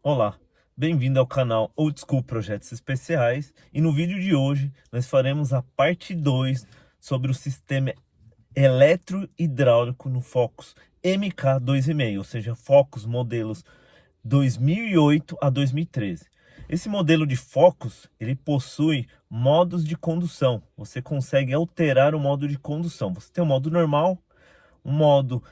Olá, bem-vindo ao canal Old School Projetos Especiais e no vídeo de hoje nós faremos a parte 2 sobre o sistema eletro-hidráulico no Focus MK2,5, ou seja, Focus modelos 2008 a 2013. Esse modelo de Focus, ele possui modos de condução, você consegue alterar o modo de condução, você tem o modo normal, um modo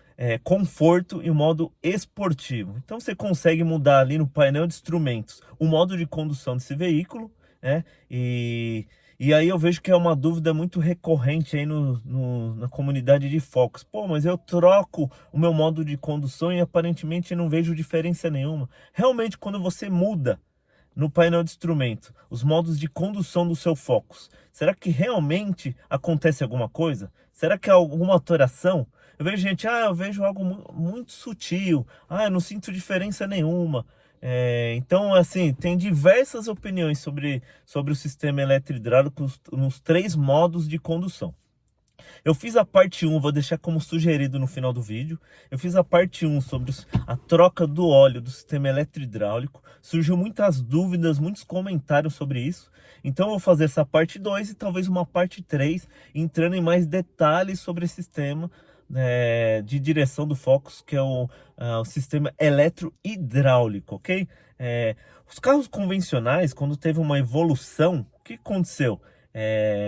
conforto e um modo esportivo. Então você consegue mudar ali no painel de instrumentos o modo de condução desse veículo, né? E aí eu vejo que é uma dúvida muito recorrente aí na comunidade de Focus. Pô, mas eu troco o meu modo de condução e aparentemente não vejo diferença nenhuma. Realmente, quando você muda no painel de instrumento os modos de condução do seu Focus, será que realmente acontece alguma coisa? Será que há alguma alteração? Eu vejo gente, eu vejo algo muito sutil, eu não sinto diferença nenhuma. Então, assim, tem diversas opiniões sobre o sistema eletro-hidráulico nos 3 modos de condução. Eu fiz a parte 1, vou deixar como sugerido no final do vídeo. Eu fiz a parte 1 sobre a troca do óleo do sistema eletro-hidráulico. Surgiu muitas dúvidas, muitos comentários sobre isso. Então eu vou fazer essa parte 2 e talvez uma parte 3, entrando em mais detalhes sobre esse sistema de direção do Focus, que é o sistema eletro-hidráulico, ok? Os carros convencionais, quando teve uma evolução, o que aconteceu?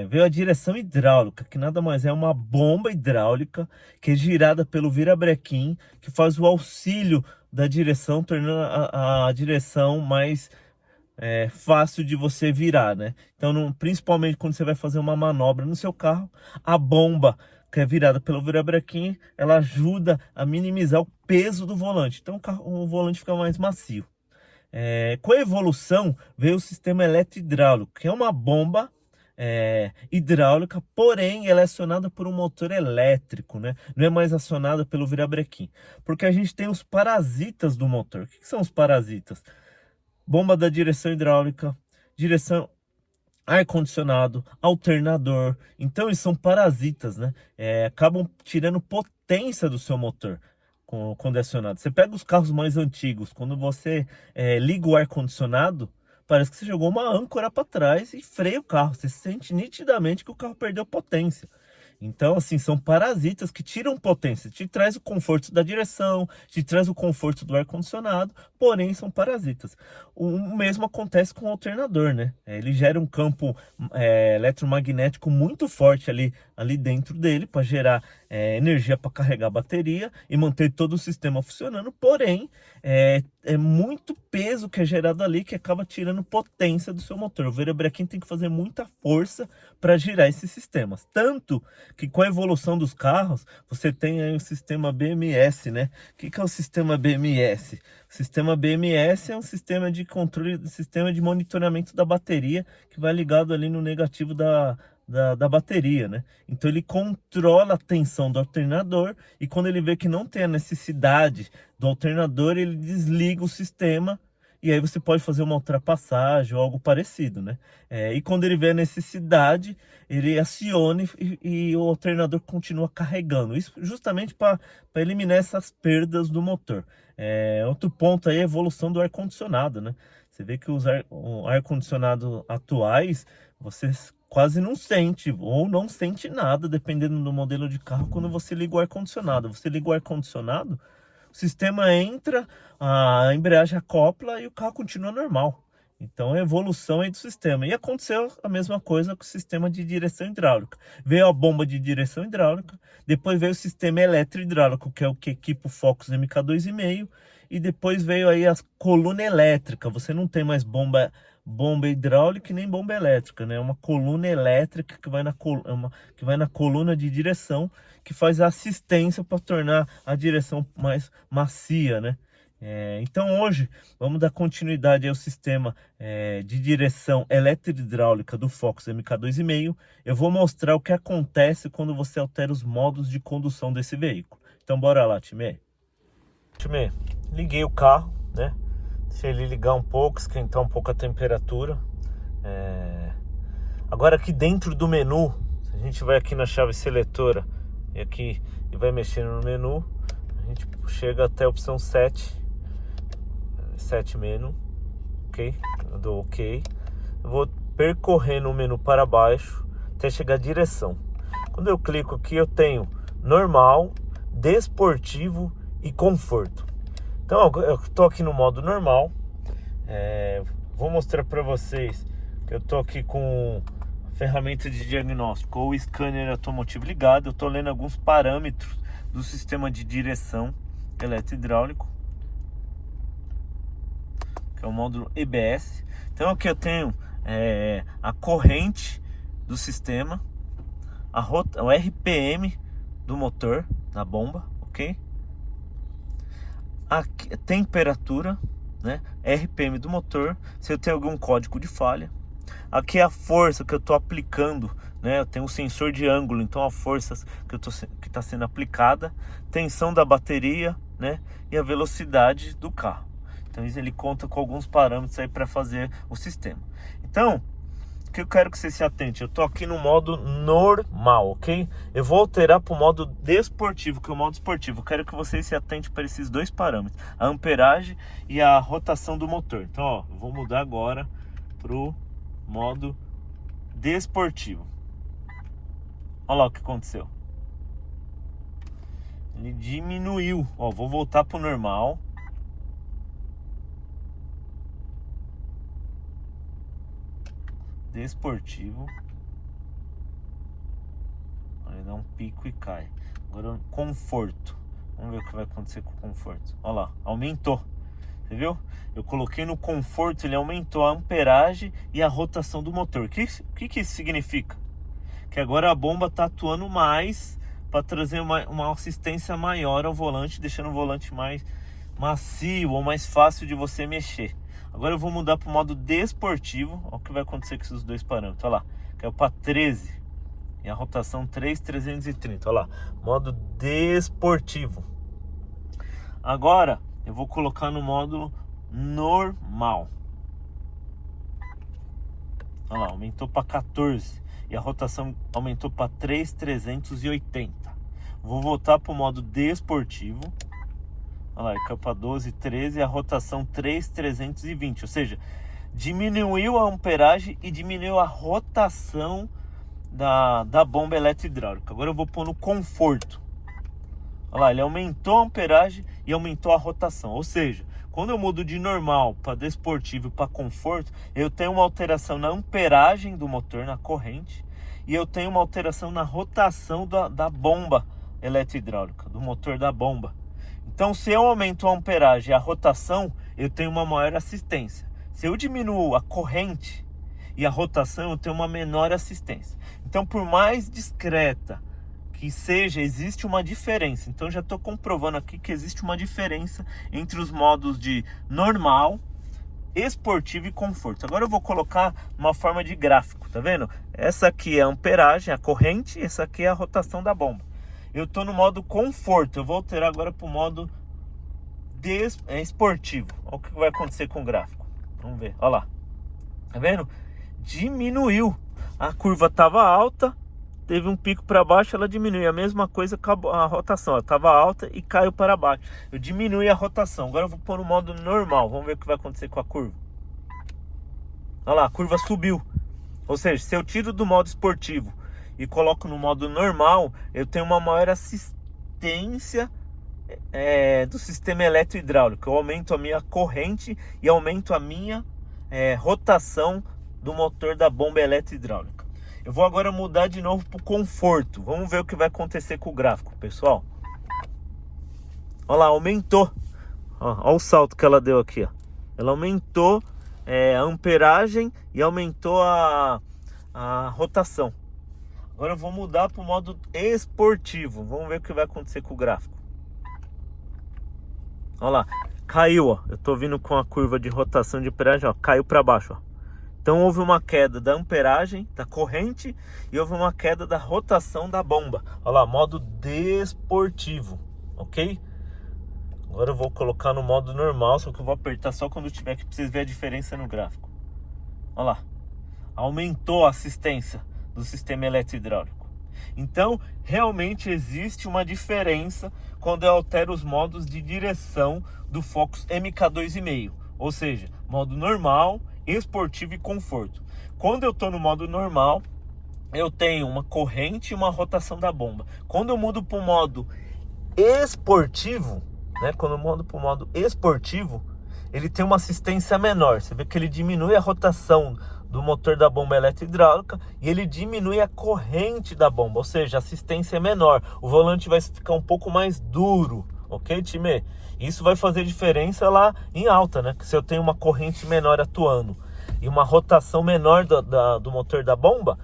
Veio a direção hidráulica, que nada mais é uma bomba hidráulica que é girada pelo virabrequim, que faz o auxílio da direção, tornando a direção mais fácil de você virar, né? Então, principalmente quando você vai fazer uma manobra no seu carro, a bomba que é virada pelo virabrequim, ela ajuda a minimizar o peso do volante. Então, o volante fica mais macio. Com a evolução, veio o sistema eletro-hidráulico, que é uma bomba hidráulica, porém ela é acionada por um motor elétrico, né? Não é mais acionada pelo virabrequim, porque a gente tem os parasitas do motor. O que são os parasitas? Bomba da direção hidráulica, direção ar-condicionado, alternador. Então eles são parasitas, né? Acabam tirando potência do seu motor quando é acionado. Você pega os carros mais antigos, quando você liga o ar-condicionado, parece que você jogou uma âncora para trás e freia o carro. Você sente nitidamente que o carro perdeu potência. Então, assim, são parasitas que tiram potência, te traz o conforto da direção, te traz o conforto do ar-condicionado, porém são parasitas. O mesmo acontece com o alternador, né? Ele gera um campo eletromagnético muito forte ali dentro dele para gerar energia para carregar a bateria e manter todo o sistema funcionando, porém é muito peso que é gerado ali que acaba tirando potência do seu motor. O virabrequim tem que fazer muita força para girar esses sistemas. Tanto que com a evolução dos carros, você tem aí o sistema BMS, né? O que é o sistema BMS? O sistema BMS é um sistema de controle, sistema de monitoramento da bateria que vai ligado ali no negativo da bateria, né? Então ele controla a tensão do alternador e quando ele vê que não tem a necessidade do alternador, ele desliga o sistema e aí você pode fazer uma ultrapassagem ou algo parecido, né? E quando ele vê a necessidade, ele aciona e o alternador continua carregando. Isso justamente para eliminar essas perdas do motor. Outro ponto aí é a evolução do ar-condicionado, né? Você vê que o ar-condicionado atuais, você quase não sente ou não sente nada, dependendo do modelo de carro, quando você liga o ar-condicionado. Você liga o ar-condicionado, o sistema entra, a embreagem acopla e o carro continua normal. Então é a evolução aí do sistema. E aconteceu a mesma coisa com o sistema de direção hidráulica. Veio a bomba de direção hidráulica, depois veio o sistema eletro-hidráulico, que é o que equipa o Focus MK2,5, e depois veio aí a coluna elétrica. Você não tem mais bomba hidráulica e nem bomba elétrica, né? É uma coluna elétrica que vai na coluna de direção, que faz a assistência para tornar a direção mais macia, né? Então hoje vamos dar continuidade ao sistema de direção eletro-hidráulica do Focus MK2,5. Eu vou mostrar o que acontece quando você altera os modos de condução desse veículo. Então bora lá, time. Time, liguei o carro, né? Deixei ele ligar um pouco, esquentar um pouco a temperatura. Agora aqui dentro do menu, a gente vai aqui na chave seletora e vai mexendo no menu, a gente chega até a opção 7. Set menu, ok? Eu dou ok. Eu vou percorrendo o menu para baixo até chegar à direção. Quando eu clico aqui, eu tenho normal, desportivo e conforto. Então eu estou aqui no modo normal. Vou mostrar para vocês que eu estou aqui com a ferramenta de diagnóstico ou scanner automotivo ligado. Eu estou lendo alguns parâmetros do sistema de direção eletrohidráulico, que é o módulo EBS. Então aqui eu tenho a corrente do sistema, o RPM do motor, da bomba, ok? A temperatura, né? RPM do motor, se eu tenho algum código de falha. Aqui é a força que eu estou aplicando, né? Eu tenho um sensor de ângulo, então a força que está sendo aplicada, tensão da bateria, né? E a velocidade do carro. Então ele conta com alguns parâmetros aí para fazer o sistema. Então, o que eu quero que você se atente, eu estou aqui no modo normal, ok? Eu vou alterar para o modo desportivo, que é o modo esportivo. Eu quero que vocês se atentem para esses dois parâmetros, a amperagem e a rotação do motor. Então, ó, eu vou mudar agora para o modo desportivo. Olha lá o que aconteceu. Ele diminuiu. Ó, vou voltar para o normal. Desportivo. Ele dá um pico e cai. Agora conforto. Vamos ver o que vai acontecer com o conforto. Olha lá, aumentou. Você viu? Eu coloquei no conforto, ele aumentou a amperagem e a rotação do motor. O que isso significa? Que agora a bomba está atuando mais para trazer uma assistência maior ao volante, deixando o volante mais macio ou mais fácil de você mexer. Agora eu vou mudar para o modo desportivo. Olha o que vai acontecer com esses dois parâmetros. Olha lá, caiu para 13 e a rotação 3,330. Olha lá, modo desportivo. Agora eu vou colocar no módulo normal. Olha lá, aumentou para 14 e a rotação aumentou para 3,380. Vou voltar para o modo desportivo. Olha lá, caiu para 12, 13 e a rotação 3,320. Ou seja, diminuiu a amperagem e diminuiu a rotação da bomba eletrohidráulica. Agora eu vou pôr no conforto. Olha lá, ele aumentou a amperagem e aumentou a rotação. Ou seja, quando eu mudo de normal para desportivo para conforto, eu tenho uma alteração na amperagem do motor, na corrente, e eu tenho uma alteração na rotação da bomba eletrohidráulica, do motor da bomba. Então, se eu aumento a amperagem e a rotação, eu tenho uma maior assistência. Se eu diminuo a corrente e a rotação, eu tenho uma menor assistência. Então, por mais discreta que seja, existe uma diferença. Então, já estou comprovando aqui que existe uma diferença entre os modos de normal, esportivo e conforto. Agora eu vou colocar uma forma de gráfico, tá vendo? Essa aqui é a amperagem, a corrente, essa aqui é a rotação da bomba. Eu estou no modo conforto, eu vou alterar agora para o modo esportivo. Olha o que vai acontecer com o gráfico. Vamos ver, olha lá. Tá vendo? Diminuiu. A curva estava alta, teve um pico para baixo, ela diminui. A mesma coisa com a rotação. Ela estava alta e caiu para baixo. Eu diminui a rotação. Agora eu vou pôr no modo normal. Vamos ver o que vai acontecer com a curva. Olha lá, a curva subiu. Ou seja, se eu tiro do modo esportivo e coloco no modo normal, eu tenho uma maior assistência do sistema eletrohidráulico. Eu aumento a minha corrente e aumento a minha rotação do motor da bomba eletrohidráulica. Eu vou agora mudar de novo para o conforto. Vamos ver o que vai acontecer com o gráfico, pessoal. Olha lá, aumentou. Olha o salto que ela deu aqui. Ó. Ela aumentou a amperagem e aumentou a rotação. Agora eu vou mudar para o modo esportivo. Vamos ver o que vai acontecer com o gráfico. Olha lá, caiu, ó. Eu estou vindo com a curva de rotação de amperagem, ó, caiu para baixo, ó. Então houve uma queda da amperagem, da corrente, e houve uma queda da rotação da bomba. Olha lá, modo desportivo, ok? Agora eu vou colocar no modo normal, só que eu vou apertar só quando tiver, que pra vocês verem a diferença no gráfico. Olha lá, aumentou a assistência do sistema eletrohidráulico. Então, realmente existe uma diferença quando eu altero os modos de direção do Focus MK2,5. Ou seja, modo normal, esportivo e conforto. Quando eu estou no modo normal, eu tenho uma corrente e uma rotação da bomba. Quando eu mudo para o modo esportivo, né? Quando eu mudo para o modo esportivo, ele tem uma assistência menor. Você vê que ele diminui a rotação do motor da bomba eletrohidráulica e ele diminui a corrente da bomba, ou seja, a assistência é menor. O volante vai ficar um pouco mais duro, ok, time? Isso vai fazer diferença lá em alta, né? Que se eu tenho uma corrente menor atuando e uma rotação menor do motor da bomba,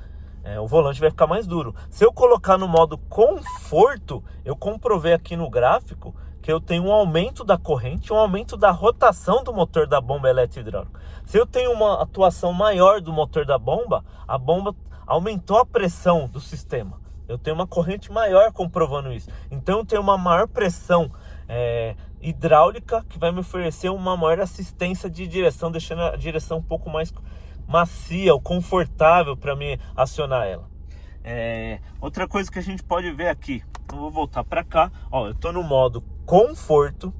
o volante vai ficar mais duro. Se eu colocar no modo conforto, eu comprovei aqui no gráfico que eu tenho um aumento da corrente, um aumento da rotação do motor da bomba eletrohidráulica. Se eu tenho uma atuação maior do motor da bomba, a bomba aumentou a pressão do sistema. Eu tenho uma corrente maior comprovando isso. Então eu tenho uma maior pressão hidráulica que vai me oferecer uma maior assistência de direção, deixando a direção um pouco mais macia ou confortável para mim acionar ela. Outra coisa que a gente pode ver aqui, eu vou voltar para cá, ó, eu estou no modo conforto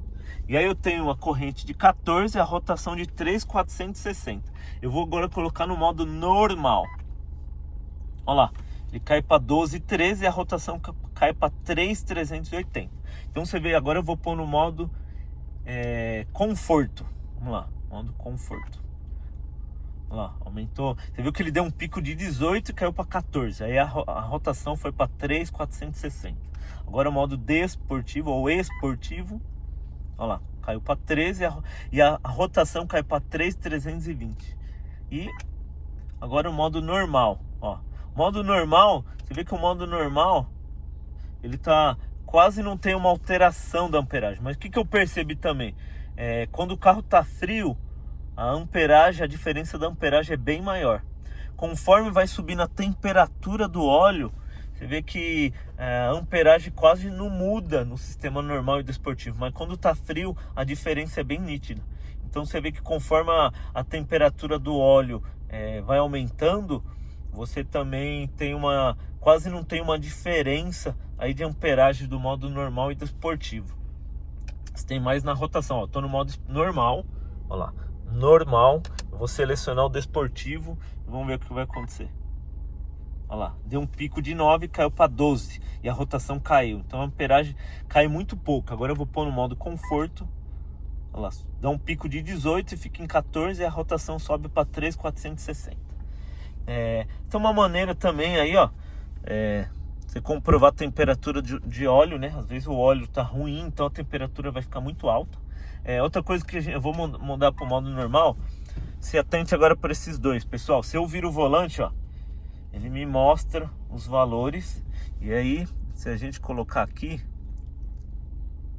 e aí eu tenho uma corrente de 14 e a rotação de 3.460. Eu vou agora colocar no modo normal. Olha lá, ele cai para 12.13 e a rotação cai para 3.380. Então você vê, agora eu vou pôr no modo conforto. Vamos lá, modo conforto. Olha lá, aumentou. Você viu que ele deu um pico de 18 e caiu para 14. Aí a rotação foi para 3.460. Agora o modo desportivo ou esportivo. Olha lá, caiu para 13 e a rotação caiu para 3.320. E agora o modo normal. Ó, modo normal, você vê que o modo normal ele tá quase não tem uma alteração da amperagem. Mas o que eu percebi também? Quando o carro tá frio, a amperagem, a diferença da amperagem é bem maior. Conforme vai subindo a temperatura do óleo, você vê que a amperagem quase não muda no sistema normal e desportivo. Mas quando está frio, a diferença é bem nítida. Então você vê que conforme a temperatura do óleo vai aumentando, você também tem quase não tem uma diferença aí de amperagem do modo normal e desportivo. Você tem mais na rotação. Estou no modo normal, olha lá. Normal, eu vou selecionar o desportivo e vamos ver o que vai acontecer. Olha lá, deu um pico de 9 e caiu para 12 e a rotação caiu, então a amperagem cai muito pouco. Agora eu vou pôr no modo conforto. Olha lá, dá um pico de 18 e fica em 14 e a rotação sobe para 3.460. Então uma maneira também aí, ó, você comprovar a temperatura de óleo, né? Às vezes o óleo tá ruim, então a temperatura vai ficar muito alta. Outra coisa que eu vou mudar para o modo normal. Se atente agora para esses dois, pessoal. Se eu viro o volante, ó, ele me mostra os valores. E aí, se a gente colocar aqui,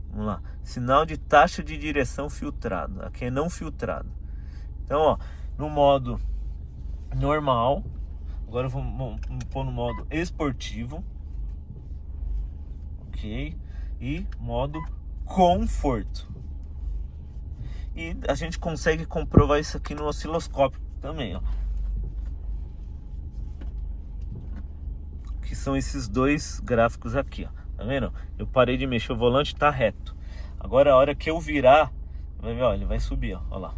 vamos lá, sinal de taxa de direção filtrado. Aqui é não filtrado. Então, ó, no modo normal. Agora vamos pôr no modo esportivo. Ok. E modo conforto. E a gente consegue comprovar isso aqui no osciloscópio também, ó. Que são esses dois gráficos aqui, ó. Tá vendo? Eu parei de mexer o volante, tá reto. Agora a hora que eu virar, vai ver, ó, ele vai subir, ó. Olha lá.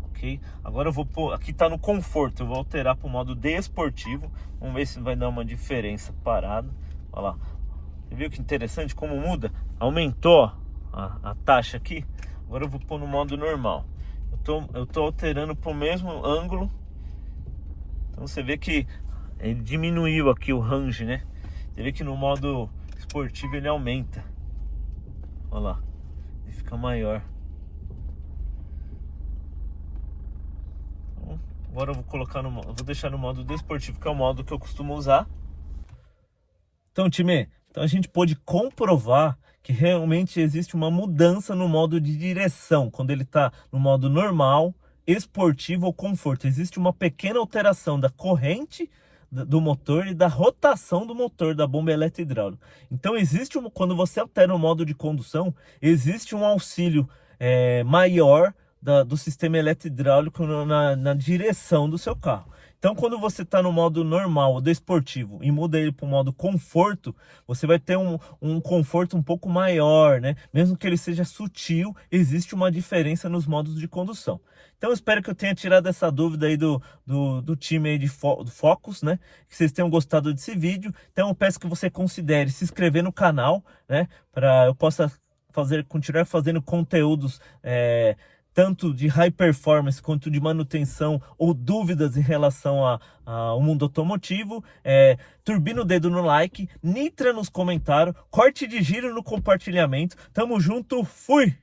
Ok? Agora eu vou pôr, aqui tá no conforto, eu vou alterar para o modo desportivo. Vamos ver se vai dar uma diferença parada. Olha lá. Você viu que interessante como muda? Aumentou, ó, a taxa aqui. Agora eu vou pôr no modo normal. Eu tô alterando para o mesmo ângulo. Então você vê que ele diminuiu aqui o range, né? Você vê que no modo esportivo ele aumenta. Olha lá. Ele fica maior. Então, agora eu vou colocar vou deixar no modo desportivo, que é o modo que eu costumo usar. Então, time, a gente pôde comprovar que realmente existe uma mudança no modo de direção, quando ele está no modo normal, esportivo ou conforto. Existe uma pequena alteração da corrente do motor e da rotação do motor da bomba eletrohidráulica. Então quando você altera o modo de condução, existe um auxílio maior do sistema eletrohidráulico na direção do seu carro. Então, quando você está no modo normal, do esportivo, e muda ele para o modo conforto, você vai ter um conforto um pouco maior, né? Mesmo que ele seja sutil, existe uma diferença nos modos de condução. Então, eu espero que eu tenha tirado essa dúvida aí do time aí do Focus, né? Que vocês tenham gostado desse vídeo. Então, eu peço que você considere se inscrever no canal, né? Para eu possa continuar fazendo conteúdos tanto de high performance quanto de manutenção ou dúvidas em relação ao mundo automotivo. Turbina o dedo no like, nitra nos comentários, corte de giro no compartilhamento. Tamo junto, fui!